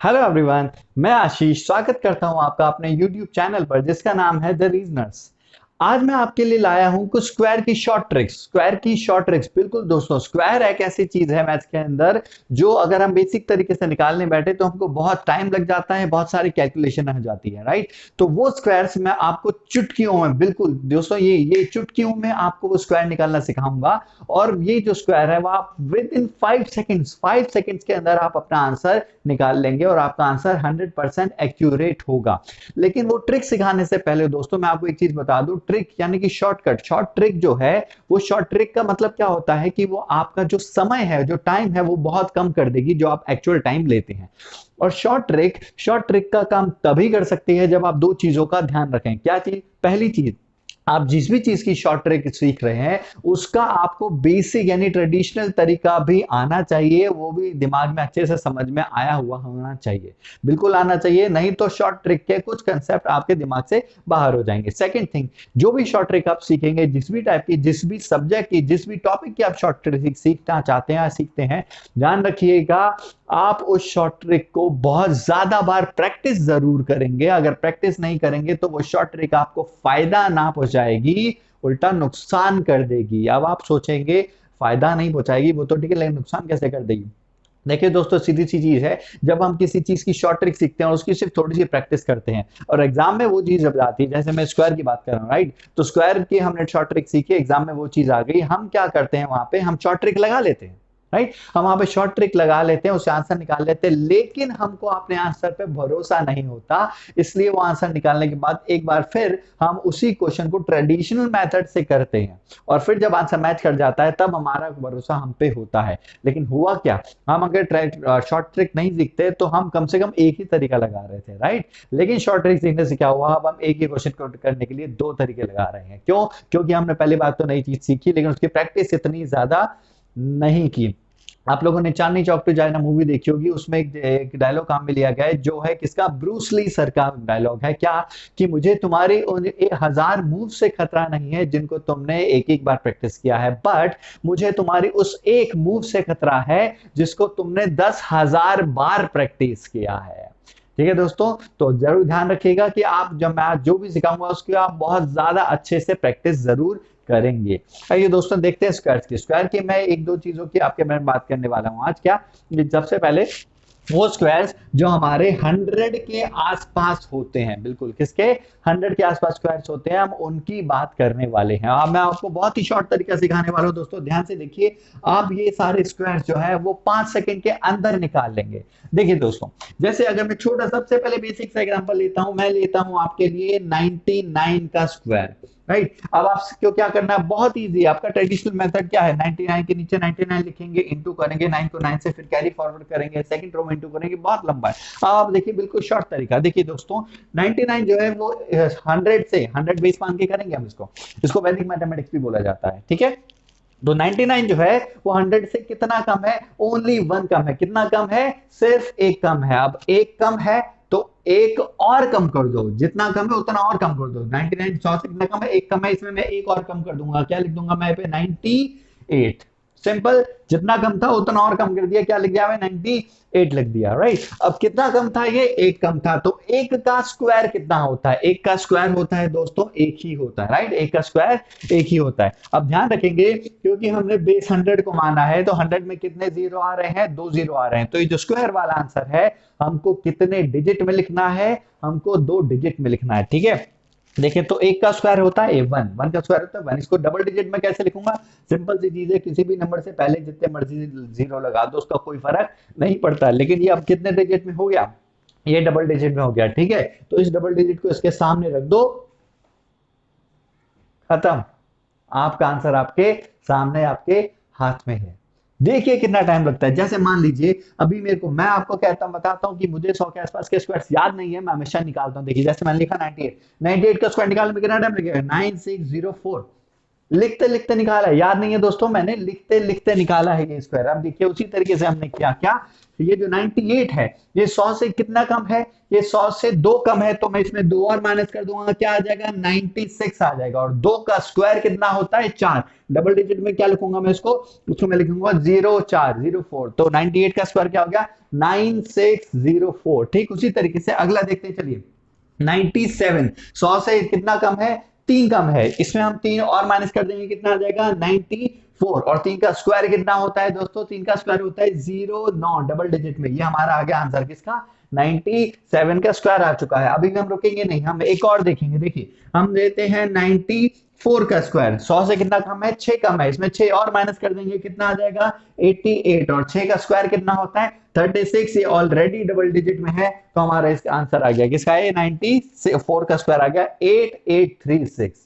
Hello everyone. मैं आशीष स्वागत करता हूं आपका अपने YouTube चैनल पर जिसका नाम है द रीजनर्स। आज मैं आपके लिए लाया हूं कुछ स्क्वायर की शॉर्ट ट्रिक्स। स्क्वायर की शॉर्ट ट्रिक्स, बिल्कुल दोस्तों, स्क्वायर एक ऐसी चीज है मैथ्स के अंदर जो अगर हम बेसिक तरीके से निकालने बैठे तो हमको बहुत टाइम लग जाता है, बहुत सारी कैलकुलेशन हो जाती है, राइट। तो वो स्क्वायर्स मैं आपको चुटकियों में, बिल्कुल दोस्तों, ये चुटकियों में आपको वो स्क्वायर निकालना सिखाऊंगा। और ये जो स्क्वायर है वो आप विद इन 5 सेकेंड्स के अंदर आप अपना आंसर निकाल लेंगे और आपका आंसर 100% एक्यूरेट होगा। लेकिन वो ट्रिक सिखाने से पहले दोस्तों मैं आपको एक चीज बता दूं। ट्रिक यानी कि शॉर्टकट, शॉर्ट ट्रिक जो है वो शॉर्ट ट्रिक का मतलब क्या होता है कि वो आपका जो समय है, जो टाइम है, वो बहुत कम कर देगी जो आप एक्चुअल टाइम लेते हैं। और शॉर्ट ट्रिक का काम तभी कर सकती है जब आप दो चीजों का ध्यान रखें। क्या चीज? पहली चीज, आप जिस भी चीज की शॉर्ट ट्रिक सीख रहे हैं उसका आपको बेसिक यानी ट्रेडिशनल तरीका भी आना चाहिए, वो भी दिमाग में अच्छे से समझ में आया हुआ होना चाहिए, बिल्कुल आना चाहिए, नहीं तो शॉर्ट ट्रिक के कुछ कंसेप्ट आपके दिमाग से बाहर हो जाएंगे। सेकंड थिंग, जो भी शॉर्ट ट्रिक आप सीखेंगे, जिस भी टाइप की, जिस भी सब्जेक्ट की, जिस भी टॉपिक की आप शॉर्ट ट्रिक सीखना चाहते हैं या सीखते हैं, ध्यान रखिएगा आप उस शॉर्ट ट्रिक को बहुत ज्यादा बार प्रैक्टिस जरूर करेंगे। अगर प्रैक्टिस नहीं करेंगे तो वो शॉर्ट ट्रिक आपको फायदा ना पहुंचाएगी, उल्टा नुकसान कर देगी। अब आप सोचेंगे फायदा नहीं पहुंचाएगी वो तो ठीक है, लेकिन नुकसान कैसे कर देगी? देखिए दोस्तों, सीधी सी चीज है, जब हम किसी चीज की शॉर्ट ट्रिक सीखते हैं और उसकी सिर्फ थोड़ी सी प्रैक्टिस करते हैं और एग्जाम में वो चीज जब आती है, जैसे मैं स्क्वायर की बात कर रहा हूँ, राइट, तो स्क्वायर की हमने शॉर्ट ट्रिक सीखी, एग्जाम में वो चीज आ गई, हम क्या करते हैं वहां पे, हम शॉर्ट ट्रिक लगा लेते हैं, राइट। हम वहां पे शॉर्ट ट्रिक लगा लेते हैं, उससे आंसर निकाल लेते हैं, लेकिन हमको अपने आंसर पे भरोसा नहीं होता। इसलिए वो आंसर निकालने के बाद एक बार फिर हम उसी क्वेश्चन को ट्रेडिशनल मेथड से करते हैं और फिर जब आंसर मैच कर जाता है तब हमारा भरोसा हम पे होता है। लेकिन हुआ क्या, हम अगर शॉर्ट ट्रिक नहीं सीखते तो हम कम से कम एक ही तरीका लगा रहे थे, राइट। लेकिन शॉर्ट ट्रिक सीखने से क्या हुआ, अब हम एक ही क्वेश्चन को करने के लिए दो तरीके लगा रहे हैं। क्यों? क्योंकि हमने पहली बात तो नई चीज सीखी लेकिन उसकी प्रैक्टिस इतनी ज्यादा नहीं की। आप लोगों ने Chandni Chowk to China movie देखी होगी, उसमें एक डायलॉग काम में लिया गया है जो है किसका, ब्रूस ली सर का डायलॉग है, क्या कि मुझे तुम्हारे उन 1000 मूव से खतरा नहीं है जिनको तुमने एक एक बार प्रैक्टिस किया है, बट मुझे तुम्हारी उस एक मूव से खतरा है जिसको तुमने 10,000 बार प्रैक्टिस किया है। ठीक है दोस्तों, तो जरूर ध्यान रखिएगा कि आप जब मैं आज जो भी सिखाऊंगा उसकी आप बहुत ज्यादा अच्छे से प्रैक्टिस जरूर करेंगे। आइए दोस्तों देखते हैं स्क्वायर की मैं एक दो चीजों की आपके मैं बात करने वाला हूं आज। क्या? सबसे पहले वो स्क्वायर्स जो हमारे 100 के आसपास होते हैं, बिल्कुल किसके, 100 के आसपास स्क्वायर्स होते हैं, हम उनकी बात करने वाले हैं। अब मैं आपको बहुत ही शॉर्ट तरीका सिखाने वाला हूं दोस्तों, ध्यान से देखिए। आप ये सारे स्क्वायर्स जो है वो 5 सेकंड के अंदर निकाल लेंगे। देखिए दोस्तों, जैसे अगर मैं छोटा सबसे पहले बेसिक सा एग्जांपल लेता हूं, मैं लेता हूं आपके लिए 99 का स्क्वायर, राइट। अब आपको क्या करना है, बहुत इजी है। आपका ट्रेडिशनल मेथड क्या है, 99 के नीचे 99 लिखेंगे, इंटू करेंगे 9 को 9 से, फिर कैरी फॉरवर्ड करेंगे, सेकंड रो में इंटू करेंगे, बहुत लंबा है। अब आप देखिए बिल्कुल शॉर्ट तरीका, देखिए दोस्तों, 99 जो है वो 100 से 100 बेस मान के करेंगे हम इसको, इसको वैदिक मैथमेटिक्स भी बोला जाता है, ठीक है। तो 99 जो है वो 100 से कितना कम है, ओनली वन कम है। कितना कम है? सिर्फ एक कम है। अब एक कम है तो एक और कम कर दो, जितना कम है उतना और कम कर दो। 99 100 से कितना कम है, एक कम है, इसमें मैं एक और कम कर दूंगा, क्या लिख दूंगा मैं पे, 98। सिंपल, जितना कम था उतना और कम कर दिया, क्या लिख दिया, 98 लिख दिया, राइट। अब कितना कम था, ये एक कम था, तो एक का स्क्वायर कितना होता है, एक का स्क्वायर होता है दोस्तों एक ही होता है, राइट, एक का स्क्वायर एक ही होता है। अब ध्यान रखेंगे क्योंकि हमने बेस 100 को माना है तो 100 में कितने जीरो आ रहे हैं, 2 जीरो आ रहे हैं। तो ये जो स्क्वायर वाला आंसर है हमको कितने डिजिट में लिखना है, हमको 2 डिजिट में लिखना है, ठीक है। देखिए तो एक का स्क्वायर होता है वन, वन का स्क्वायर होता है वन, इसको डबल डिजिट में कैसे लिखूंगा, सिंपल सी चीज है, किसी भी नंबर से पहले जितने मर्जी जीरो लगा दो, उसका कोई फर्क नहीं पड़ता। लेकिन ये अब कितने डिजिट में हो गया, ये डबल डिजिट में हो गया, ठीक है। तो इस डबल डिजिट को इसके सामने रख दो, खत्म, आपका आंसर आपके सामने, आपके हाथ में है। देखिए कितना टाइम लगता है। जैसे मान लीजिए अभी मेरे को, मैं आपको कहता हूं, बताता हूं कि मुझे 100 के आसपास के स्क्वायर्स याद नहीं है, मैं हमेशा निकालता हूं। देखिए जैसे मैंने लिखा 98, 98 का स्क्वायर निकालने में कितना टाइम लगेगा, 9604, लिखते लिखते निकाला है, याद नहीं है दोस्तों, मैंने लिखते लिखते निकाला है ये स्क्वायर। अब देखिए उसी तरीके से हमने किया क्या, ये जो 98 है ये 100 से कितना कम है, ये 100 से 2 कम है, तो मैं इसमें 2 और माइनस कर दूंगा, क्या आ जाएगा 96 आ जाएगा। और 2 का स्क्वायर कितना होता है 4, डबल डिजिट में क्या लिखूंगा मैं उसको मैं लिखूंगा 0404, तो 98 का स्क्वायर क्या हो गया 9604। ठीक उसी तरीके से अगला देखते हैं, चलिए 97 100 से कितना कम है 3 कम है, इसमें हम 3 और माइनस कर देंगे, कितना आ जाएगा 94। और 3 का स्क्वायर कितना होता है दोस्तों, 3 का स्क्वायर होता है 09 डबल डिजिट में। ये हमारा आ गया आंसर किसका 97 का स्क्वायर आ चुका है। अभी भी हम रुकेंगे नहीं, हम एक और देखेंगे। देखिए हम देते हैं 94 का स्क्वायर, 100 से कितना कम है 6 कम है, इसमें 6 और माइनस कर देंगे, कितना आ जाएगा 88। और 6 का स्क्वायर कितना होता है 36, ये ऑलरेडी डबल डिजिट में है, तो हमारा इसका आंसर आ गया किसका है 94 का स्क्वायर आ गया 8836।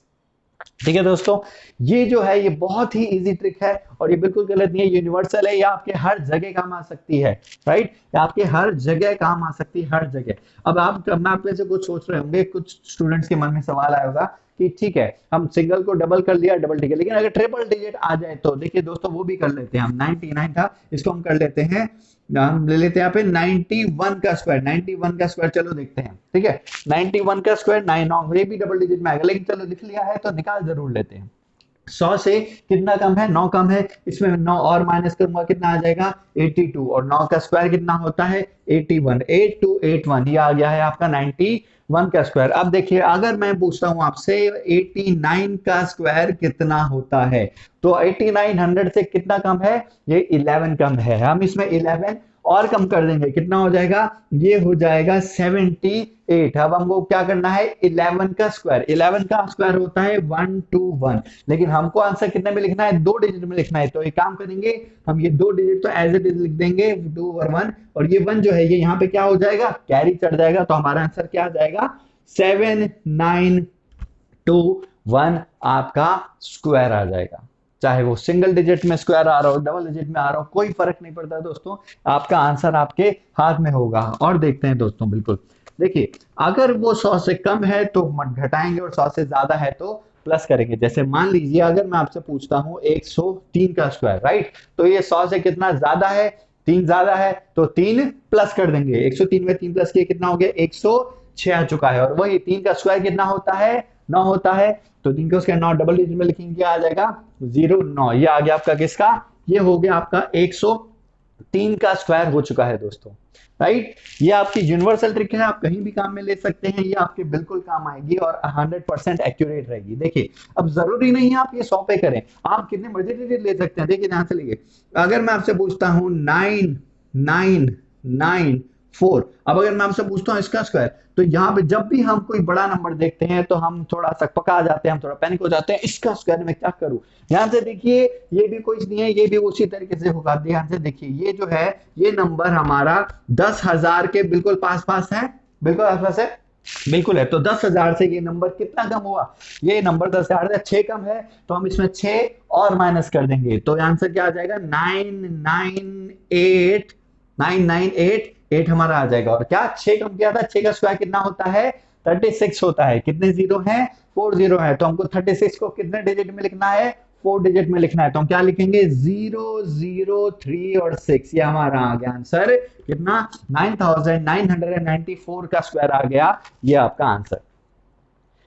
ठीक है दोस्तों, ये जो है ये बहुत ही इजी ट्रिक है और ये बिल्कुल गलत नहीं है, यूनिवर्सल है, ये आपके हर जगह काम आ सकती है, राइट, ये आपके हर जगह काम आ सकती है, हर जगह। अब आप में से कुछ सोच रहे होंगे, कुछ स्टूडेंट्स के मन में सवाल आया होगा कि ठीक है हम सिंगल को डबल कर लिया, डबल ठीक है, लेकिन अगर ट्रिपल डिजिट आ जाए तो देखिए दोस्तों वो भी कर लेते हैं हम। 99 था, इसको हम कर लेते हैं, हम ले लेते हैं यहाँ पे 91 का स्क्वायर, 91 का स्क्वायर चलो देखते हैं। ठीक है 91 का स्क्वायर 9 ये भी डबल डिजिट में आएगा, लेकिन चलो लिख लिया है तो निकाल जरूर लेते हैं। 100 से कितना कम है 9 कम है, इसमें 9 और माइनस करूंगा, कितना आ जाएगा 82। और 9 का स्क्वायर कितना होता है 81, 8281, ये आ गया है आपका 91 का स्क्वायर। अब देखिए अगर मैं पूछता हूं आपसे 89 का स्क्वायर कितना होता है, तो 89 100 से कितना कम है, ये 11 कम है, हम इसमें 11 और कम कर देंगे, कितना हो जाएगा ये हो जाएगा 78। अब हमको क्या करना है 11 का स्क्वायर, 11 का स्क्वायर होता है 121, लेकिन हमको आंसर कितने में लिखना है 2 डिजिट में लिखना है, तो एक काम करेंगे हम ये 2 डिजिट तो एज इट इज लिख देंगे 2 और 1, और ये 1 जो है ये यहाँ पे क्या हो जाएगा कैरी चढ़ जाएगा, तो हमारा आंसर क्या आ जाएगा 7921 आपका स्क्वायर आ जाएगा। चाहे वो सिंगल डिजिट में स्क्वायर आ रहा हो, डबल डिजिट में आ रहा हो, कोई फर्क नहीं पड़ता दोस्तों, आपका आंसर आपके हाथ में होगा। और देखते हैं दोस्तों, बिल्कुल देखिए अगर वो 100 से कम है तो घटाएंगे और 100 से ज्यादा है तो प्लस करेंगे। जैसे मान लीजिए अगर मैं आपसे पूछता हूं 103 का स्क्वायर, राइट, तो ये 100 से कितना ज्यादा है 3 ज्यादा है, तो 3 प्लस कर देंगे, 103 में 3 प्लस किए कितना हो गया 106 आ चुका है। और वही 3 का स्क्वायर कितना होता है 9 होता है, तो 3 को उसके 9 डबल डिजिट में लिखेंगे, क्या आ जाएगा 09, ये आ गया आपका किसका, ये हो गया आपका 103 का स्क्वायर हो चुका है दोस्तों, राइट। ये आपकी यूनिवर्सल ट्रिक है, आप कहीं भी काम में ले सकते हैं, ये आपके बिल्कुल काम आएगी और 100% एक्यूरेट रहेगी। देखिए अब जरूरी नहीं है आप ये 100 पे करें, आप कितने मर्जी डिजिट ले सकते हैं। देखिए ध्यान से लीजिए, अगर मैं आपसे पूछता हूं 9994, अब अगर मैं आपसे पूछता हूं इसका स्क्वायर, तो यहाँ पे जब भी हम कोई बड़ा नंबर देखते हैं तो हम थोड़ा सा पका जाते हैं, हम थोड़ा पैनिक हो जाते हैं, इसका स्क्वायर में क्या करूं। ध्यान से देखिए ये भी कुछ नहीं है, ये भी उसी तरीके से होगा। ध्यान से देखिए ये जो है ये नंबर हमारा 10,000 के बिल्कुल पास पास है, बिल्कुल आस पास है, बिल्कुल है। तो 10,000 से ये नंबर कितना कम हुआ, ये नंबर 10,000 से 6 कम है, तो हम इसमें 6 और माइनस कर देंगे, तो आंसर क्या आ जाएगा 998 हमारा आ जाएगा। और क्या 6 कम किया था, 6 का स्क्वायर कितना होता है 36 होता है, कितने जीरो हैं 4 जीरो है, तो हमको 36 को कितने डिजिट में लिखना है 4 डिजिट में लिखना है, तो हम क्या लिखेंगे 003 और 6, ये हमारा आ गया आंसर कितना 9994 का स्क्वायर आ गया, ये आपका आंसर।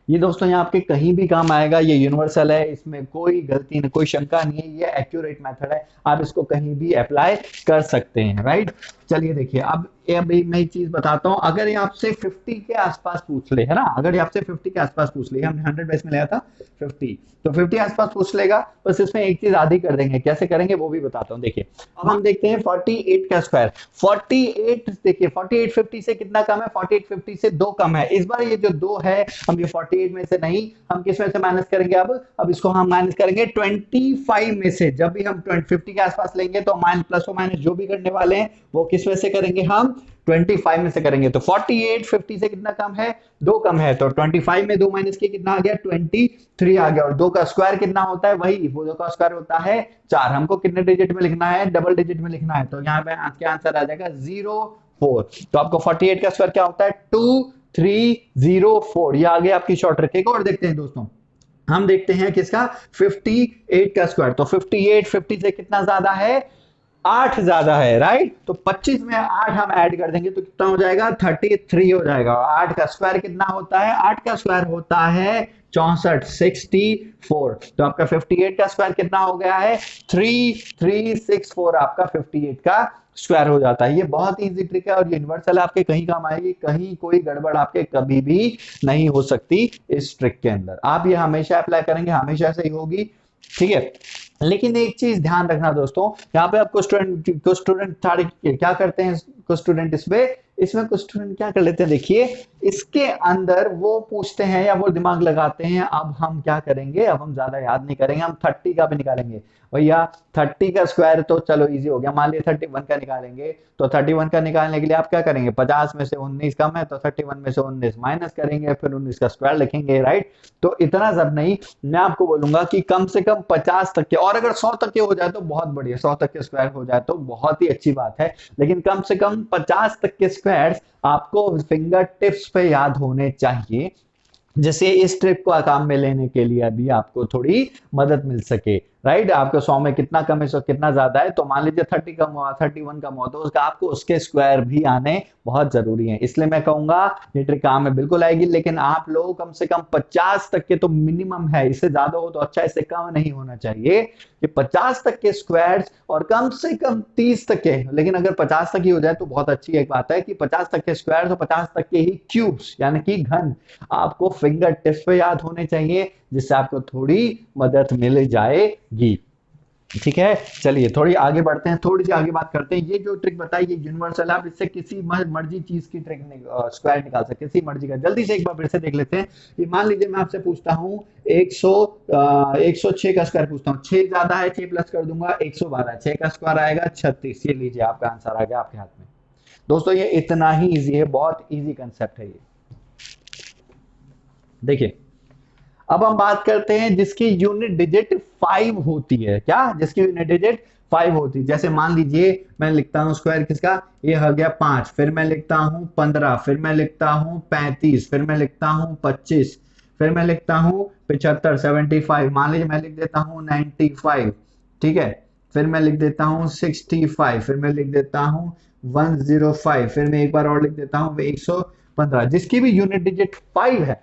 ये दोस्तों यहाँ आपके कहीं भी काम आएगा, ये यूनिवर्सल है, इसमें कोई गलती नहीं, कोई शंका नहीं है, ये एक्यूरेट मेथड है, आप इसको कहीं भी अप्लाई कर सकते हैं, राइट। चलिए देखिए अब अभी मैं एक चीज बताता हूँ, अगर ये आपसे 50 के आसपास पूछ ले, है ना, अगर ये आपसे 50 के आसपास पूछ ले, हमने 100 बेस में लिया था 50, तो 50 आसपास पूछ लेगा, बस इसमें एक चीज आधी कर देंगे, कैसे करेंगे वो भी बताता हूँ। देखिए अब हम देखते हैं 48 का स्क्वायर, 48 देखिए 48 50 से कितना कम है, 48 50 से 2 कम है। इस बार ये जो 2 है हम ये 48 में से नहीं, हम किस में से माइनस करेंगे, अब इसको हम माइनस करेंगे 25 में से। जब भी हम 50 के आसपास लेंगे तो माइनस प्लस और माइनस जो भी करने वाले हैं वो किस में से करेंगे, हम 25 में से करेंगे। तो 48 50 से कितना कम है 2 कम है, तो 25 में 2 माइनस किया कितना आ गया 23 आ गया। और 2 का स्क्वायर कितना होता है, वही वो 2 का स्क्वायर होता है 4, हमको कितने डिजिट में लिखना है डबल डिजिट में लिखना है, तो यहाँ पे क्या आंसर आ जाएगा 04। तो आपको 48 का स्क्वायर क्या होता है 2304, ये आ गया आपकी शॉर्ट ट्रिक। एक और देखते हैं दोस्तों, हम देखते हैं किसका 58 का स्क्वायर। तो 58 50 से कितना ज्यादा है, 8 ज्यादा है, राइट। तो 25 में 8 हम ऐड कर देंगे तो कितना हो जाएगा 33 हो जाएगा। 8 का स्क्वायर कितना होता है, 8 का स्क्वायर होता है 64 64। तो आपका 58 का स्क्वायर कितना हो गया है 3364, आपका 58 का स्क्वायर हो जाता है। ये बहुत इजी ट्रिक है और यूनिवर्सल आपके कहीं काम आएगी, कहीं कोई गड़बड़ आपके कभी भी नहीं हो सकती इस ट्रिक के अंदर। आप ये हमेशा अप्लाई करेंगे, हमेशा सही होगी, ठीक है। लेकिन एक चीज ध्यान रखना दोस्तों, यहाँ पे आपको स्टूडेंट सारे क्या करते हैं, कुछ स्टूडेंट इसमें कुछ स्टूडेंट क्या कर लेते हैं, देखिए इसके अंदर वो पूछते हैं या वो दिमाग लगाते हैं। अब हम क्या करेंगे, अब हम ज्यादा याद नहीं करेंगे, हम 30 का भी निकालेंगे। भैया 30 का स्क्वायर तो चलो इजी हो गया, मान लिया 31 का निकालेंगे। तो 31 का निकालने के लिए आप क्या करेंगे, 50 में से 19 कम है तो 31 में से 19 माइनस करेंगे, फिर 19 का स्क्वायर लिखेंगे, राइट। तो इतना सब नहीं, मैं आपको बोलूंगा कि कम से कम 50 तक के, और अगर 100 तक के हो जाए तो बहुत बढ़िया, 100 तक के स्क्वायर हो जाए तो बहुत ही अच्छी बात है। लेकिन कम से कम 50 तक के स्क्वायर्स आपको फिंगर टिप्स पे याद होने चाहिए, जैसे इस ट्रिक को काम में लेने के लिए अभी आपको थोड़ी मदद मिल सके, राइट। आपको 100 में कितना कम है, 100 कितना ज्यादा है, तो मान लीजिए 30 कम हुआ, 31 कम हुआ, तो उसका आपको उसके स्क्वायर भी आने बहुत जरूरी है। इसलिए मैं कहूंगा ये ट्रिक काम में बिल्कुल आएगी, लेकिन आप लोग कम से कम 50 तक के तो मिनिमम है, इससे ज्यादा हो तो अच्छा, इससे कम नहीं होना चाहिए। कि 50 तक के स्क्वायर्स और कम से कम 30 तक के, लेकिन अगर 50 तक ही हो जाए तो बहुत अच्छी एक बात है कि 50 तक के स्क्वायर्स और 50 तक के ही क्यूब्स यानी कि घन आपको फिंगर टिप्स पे याद होने चाहिए, जिससे आपको थोड़ी मदद मिल जाएगी, ठीक है। चलिए थोड़ी आगे बढ़ते हैं, थोड़ी सी आगे बात करते हैं। ये जो ट्रिक बताई ये यूनिवर्सल, आप इससे किसी मर्जी चीज की ट्रिक स्क्वायर निकाल सकते हैं, किसी मर्जी का। जल्दी से एक बार फिर से देख लेते हैं। ये मान लीजिए मैं आपसे पूछता हूँ 106 का स्क्वायर पूछता हूँ, 6 ज्यादा है, 6 प्लस कर दूंगा 112, 6 का स्क्वायर आएगा 36। ये लीजिए आपका आंसर आ गया आपके हाथ में। दोस्तों ये इतना ही इजी है, बहुत इजी कंसेप्ट है ये। देखिए अब हम बात करते हैं जिसकी यूनिट डिजिट 5 होती है, क्या, जिसकी यूनिट डिजिट 5 होती है। जैसे मान लीजिए मैं लिखता हूं स्क्वायर किसका, ये हो गया 5, फिर मैं लिखता हूं 15, फिर मैं लिखता हूं 35, फिर मैं लिखता हूं 25, फिर मैं लिखता हूं 75 75, मान लीजिए मैं लिख देता हूं 95, ठीक है। फिर मैं लिख देता हूं 65, फिर मैं लिख देता हूं 105, फिर मैं एक बार और लिख देता हूं 115। जिसकी भी यूनिट डिजिट 5 है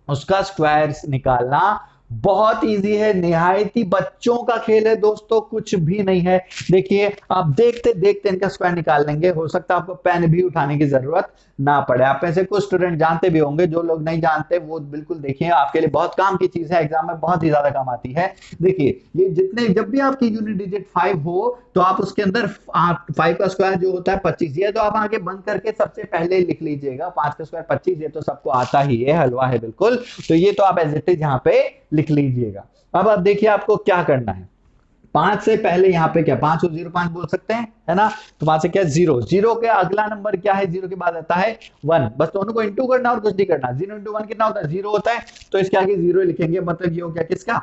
उसका स्क्वायर निकालना बहुत इजी है, निहायत ही बच्चों का खेल है दोस्तों, कुछ भी नहीं है। देखिए आप देखते देखते इनका स्क्वायर निकाल लेंगे, हो सकता है आपको पेन भी उठाने की जरूरत ना पड़े। आप में से कुछ स्टूडेंट जानते भी होंगे, जो लोग नहीं जानते वो बिल्कुल देखिए, आपके लिए बहुत काम की चीज है, एग्जाम में बहुत ही ज्यादा काम आती है। देखिए ये जितने, जब भी आपकी यूनिट डिजिट 5 हो तो आप उसके अंदर 5 का स्क्वायर जो होता है 25, ये तो आप आगे बंद करके सबसे पहले लिख लीजिएगा। 5 का स्क्वायर 25, ये तो सबको आता ही है, हलवा है बिल्कुल। तो ये तो आप एज इट इज यहाँ पे लिख लीजिएगा। अब आप देखिए आपको क्या करना है, 5 से पहले यहाँ पे क्या, 5 और 0 5 बोल सकते हैं, है ना। तो 5 से क्या 0, 0 के अगला नंबर क्या है, 0 के बाद आता है 1, बस दोनों को इंटू करना और कुछ नहीं करना। 0 इंटू 1 कितना होता है, 0 होता है, तो इसके आगे 0 लिखेंगे, मतलब ये हो गया किसका,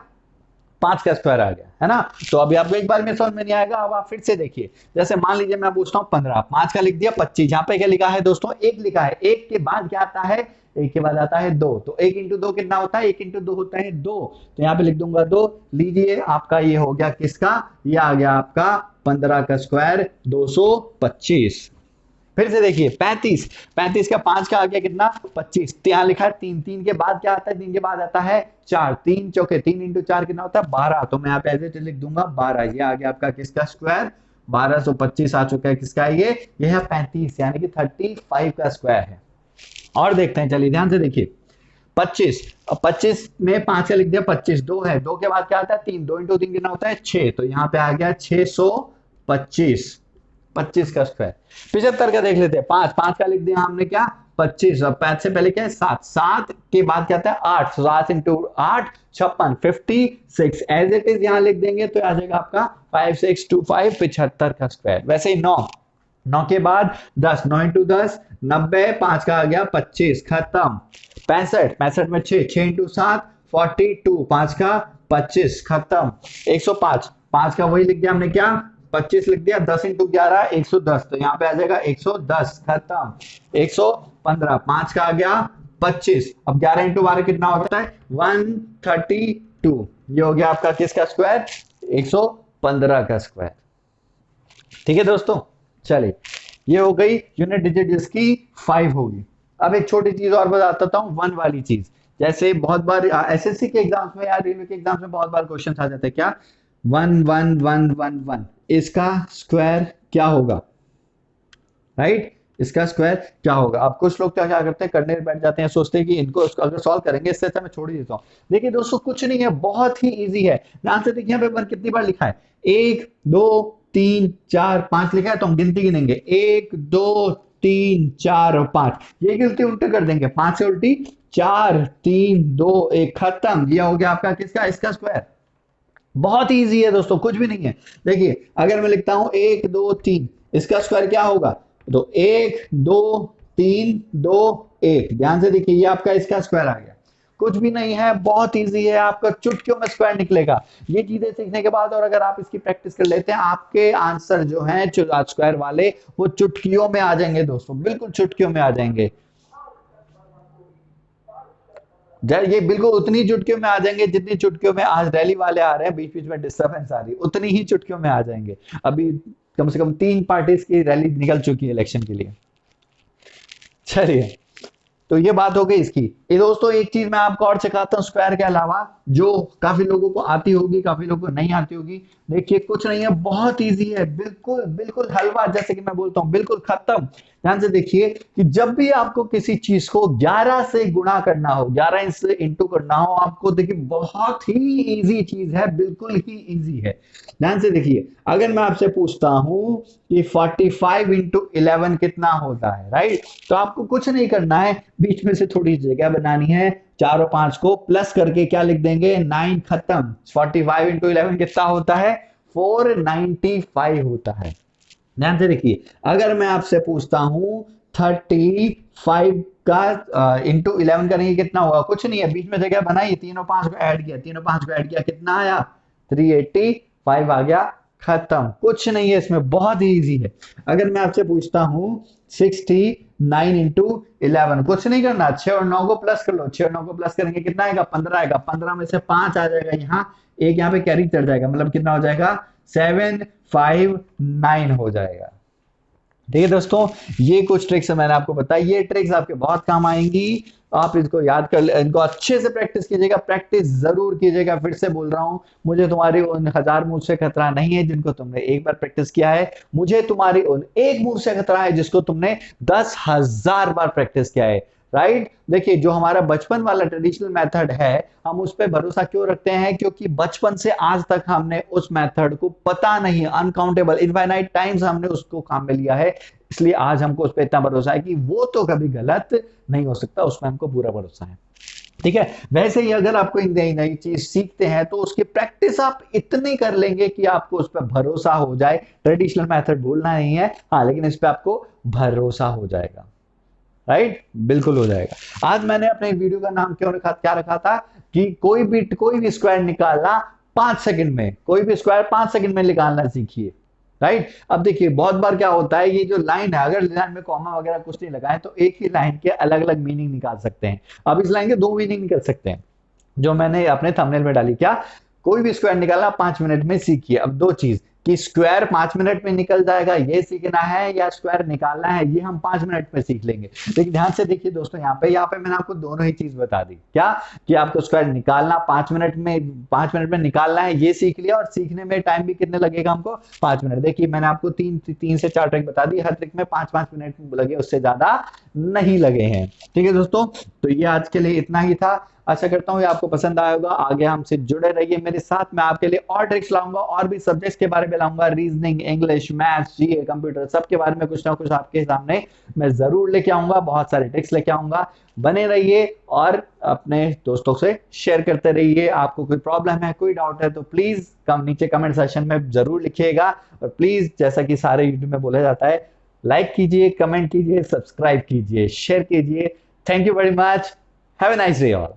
5 का स्क्वायर आ गया, है ना। तो अभी आपको एक बार में समझ में नहीं आएगा, अब आप फिर से देखिए। जैसे मान लीजिए मैं पूछता हूँ 15, 5 का लिख दिया 25, यहाँ पे क्या लिखा है दोस्तों, 1 लिखा है, 1 के बाद क्या आता है, 1 के बाद आता है 2, तो 1 इंटू 2 कितना होता है, 1 इंटू 2 होता है 2, तो यहाँ पे लिख दूंगा 2। लीजिए आपका ये हो गया किसका, ये आ गया आपका 15 का स्क्वायर 225। फिर से देखिए 35, 35 का 5 का आ गया कितना 25, यहाँ लिखा है 3, 3 के बाद क्या आता है, 3 के बाद आता है 4, 3 चौके 3 इंटू 4 कितना होता है 12, तो मैं यहाँ पे एज इट लिख दूंगा 12। ये आ गया आपका किसका स्क्वायर, 1225 आ चुका है, किसका ये है 35, यानी कि 35 का स्क्वायर है। और देखते हैं, चलिए ध्यान से देखिए 25, अब 25 में 5 का लिख दिया 25, 2 है, 2 के बाद क्या आता है 3, 2 इंटू 3 कितना होता है 6, तो यहाँ पे आ गया 625, 25 का स्क्वायर। 75 का देख लेते हैं, 5 5 का लिख दिया हमने क्या 25, अब 5 से पहले क्या है 7, 7 के बाद क्या आता है 8, 7 इंटू 8 56, 56 एज इट इज यहाँ लिख देंगे तो आ जाएगा आपका 5625, 75 का स्क्वायर। वैसे ही 9, 9 के बाद 10, 9 इंटू 10 90, 5 का आ गया 25, खत्म। 65, 65 में 6, 6 इंटू 7 42, 5 का 25, खत्म। 105, 5 का वही लिख दिया हमने क्या 25 लिख दिया, 10 इंटू 11 110, तो यहाँ पे आ जाएगा 110, खत्म। 115, 5 का आ गया 25। अब 11 इंटू 12 कितना होता है 132। ये हो गया आपका किसका स्क्वायर 115 का स्क्वायर। ठीक है दोस्तों, चलिए ये हो गई यूनिट डिजिट जिसकी 5 होगी। अब एक छोटी चीज और बताता हूँ, वन वाली चीज। जैसे बहुत बार एसएससी के एग्जाम्स में या रेलवे के एग्जाम्स में बहुत बार क्वेश्चन आ जाते हैं, क्या 1 1 1 1 1 इसका स्क्वायर क्या होगा, राइट? इसका स्क्वायर क्या होगा? अब कुछ लोग क्या करते हैं, करने बैठ जाते हैं, सोचते हैं कि इनको अगर सॉल्व करेंगे इससे अच्छा मैं छोड़ ही देता हूँ। देखिए दोस्तों कुछ नहीं है, बहुत ही इजी है। ध्यान से देखिए यहाँ पे वन कितनी बार लिखा है, 1 2 3 4 5 लिखा है, तो हम गिनती गिनेंगे 1 2 3 4 और 5। ये गिनती उल्टी कर देंगे, 5 से उल्टी 4 3 2 1 खत्म। ये हो गया आपका किसका, इसका स्क्वायर। बहुत ही इजी है दोस्तों, कुछ भी नहीं है। देखिए अगर मैं लिखता हूं 1 2 3 इसका स्क्वायर क्या होगा, तो 1 2 3 2 1। ध्यान से देखिए ये आपका इसका स्क्वायर आ गया। कुछ भी नहीं है, बहुत इजी है, आपका चुटकियों में स्क्वायर निकलेगा। ये चीजें सीखने के बाद और अगर आप इसकी प्रैक्टिस कर लेते हैं, आपके आंसर जो हैं स्क्वायर वाले वो चुटकियों में आ जाएंगे दोस्तों, बिल्कुल चुटकियों में आ जाएंगे। ये बिल्कुल उतनी चुटकियों में आ जाएंगे जितनी चुटकियों में आज रैली वाले आ रहे हैं, बीच बीच में डिस्टर्बेंस आ रही है, उतनी ही चुटकियों में आ जाएंगे। अभी कम से कम 3 पार्टीज की रैली निकल चुकी है इलेक्शन के लिए। चलिए तो ये बात हो गई इसकी। ये दोस्तों एक चीज मैं आपको और सिखाता हूँ स्क्वायर के अलावा, जो काफी लोगों को आती होगी, काफी लोगों को नहीं आती होगी। देखिए कुछ नहीं है, बहुत इजी है, बिल्कुल बिल्कुल हलवा जैसे कि मैं बोलता हूँ, बिल्कुल खत्म। ध्यान से देखिए कि जब भी आपको किसी चीज को 11 से गुणा करना हो, 11 से इंटू करना हो, आपको देखिए बहुत ही इजी चीज है, बिल्कुल ही इजी है। ध्यान से देखिए अगर मैं आपसे पूछता हूं कि 45 इंटू 11 कितना होता है, राइट? तो आपको कुछ नहीं करना है, बीच में से थोड़ी जगह बनानी है, 4 और 5 को प्लस करके क्या लिख देंगे 9, खत्म। 45 इंटू 11 कितना होता है 495 होता है। ध्यान से देखिए अगर मैं आपसे पूछता हूं 35 का इंटू 11 करेंगे कितना होगा, कुछ नहीं है, बीच में जगह बनाई, 3 और 5 को ऐड किया, 3 और 5 को ऐड किया, कितना आया 385 आ गया, खत्म। कुछ नहीं है इसमें, बहुत ही इजी है। अगर मैं आपसे पूछता हूं 69 इंटू 11, कुछ नहीं करना, 6 और 9 को प्लस कर लो, 6 और 9 को प्लस करेंगे कितना आएगा 15 आएगा, 15 में से 5 आ जाएगा, यहाँ एक यहाँ पे कैरी चढ़ जाएगा, मतलब कितना हो जाएगा 759 हो जाएगा। ठीक है दोस्तों, ये कुछ ट्रिक्स है मैंने आपको बताई, ये ट्रिक्स आपके बहुत काम आएंगी। आप इसको याद कर, इनको अच्छे से प्रैक्टिस कीजिएगा, प्रैक्टिस जरूर कीजिएगा। फिर से बोल रहा हूं, मुझे तुम्हारी उन 1000 मूव से खतरा नहीं है जिनको तुमने एक बार प्रैक्टिस किया है, मुझे तुम्हारी उन एक मूव से खतरा है जिसको तुमने 10,000 बार प्रैक्टिस किया है, राइट? देखिए जो हमारा बचपन वाला ट्रेडिशनल मेथड है, हम उस पर भरोसा क्यों रखते हैं, क्योंकि बचपन से आज तक हमने उस मेथड को पता नहीं, अनकाउंटेबल इनफाइनाइट टाइम्स हमने उसको काम में लिया है, इसलिए आज हमको उस पर इतना भरोसा है कि वो तो कभी गलत नहीं हो सकता, उसमें हमको पूरा भरोसा है। ठीक है, वैसे ही अगर आपको नई नई चीज सीखते हैं तो उसकी प्रैक्टिस आप इतनी कर लेंगे कि आपको उस पर भरोसा हो जाए। ट्रेडिशनल मेथड भूलना नहीं है, हाँ, लेकिन इस पर आपको भरोसा हो जाएगा, राइट? बिल्कुल हो जाएगा। आज मैंने अपने वीडियो का नाम क्या रखा था कि कोई भी स्क्वायर निकालना 5 सेकंड में, कोई भी स्क्वायर 5 सेकंड में निकालना सीखिए, राइट? अब देखिए बहुत बार क्या होता है, ये जो लाइन है, अगर लाइन में कॉमा वगैरह कुछ नहीं लगाए तो एक ही लाइन के अलग अलग मीनिंग निकाल सकते हैं। अब इस लाइन के 2 मीनिंग निकल सकते हैं, जो मैंने अपने थंबनेल में डाली। क्या? कोई भी स्क्वायर निकालना 5 मिनट में सीखिए। अब 2 चीज कि स्क्वायर 5 मिनट में निकल जाएगा ये सीखना है, या स्क्वायर निकालना है ये हम 5 मिनट में सीख लेंगे। लेकिन ध्यान से देखिए दोस्तों, यहाँ पे मैंने आपको दोनों ही चीज बता दी। क्या? कि आपको स्क्वायर निकालना 5 मिनट में निकालना है ये सीख लिया, और सीखने में टाइम भी कितने लगेगा हमको 5 मिनट। देखिए मैंने आपको 3 से 4 ट्रिक बता दी, हर ट्रिक में 5-5 मिनट लगे, उससे ज्यादा नहीं लगे हैं। ठीक है दोस्तों, तो ये आज के लिए इतना ही था। आशा करता हूँ ये आपको पसंद आया होगा। आगे हमसे जुड़े रहिए मेरे साथ, मैं आपके लिए और ट्रिक्स लाऊंगा, और भी सब्जेक्ट्स के बारे में लाऊंगा, रीजनिंग, इंग्लिश, मैथ्स, जीए, कंप्यूटर, सबके बारे में कुछ ना कुछ आपके सामने मैं जरूर लेके आऊंगा, बहुत सारे ट्रिक्स लेके आऊंगा। बने रहिए और अपने दोस्तों से शेयर करते रहिए। आपको कोई प्रॉब्लम है, कोई डाउट है तो प्लीज नीचे कमेंट सेक्शन में जरूर लिखिएगा, और प्लीज जैसा कि सारे यूट्यूब में बोला जाता है, लाइक कीजिए, कमेंट कीजिए, सब्सक्राइब कीजिए, शेयर कीजिए। Thank you very much, have a nice day all.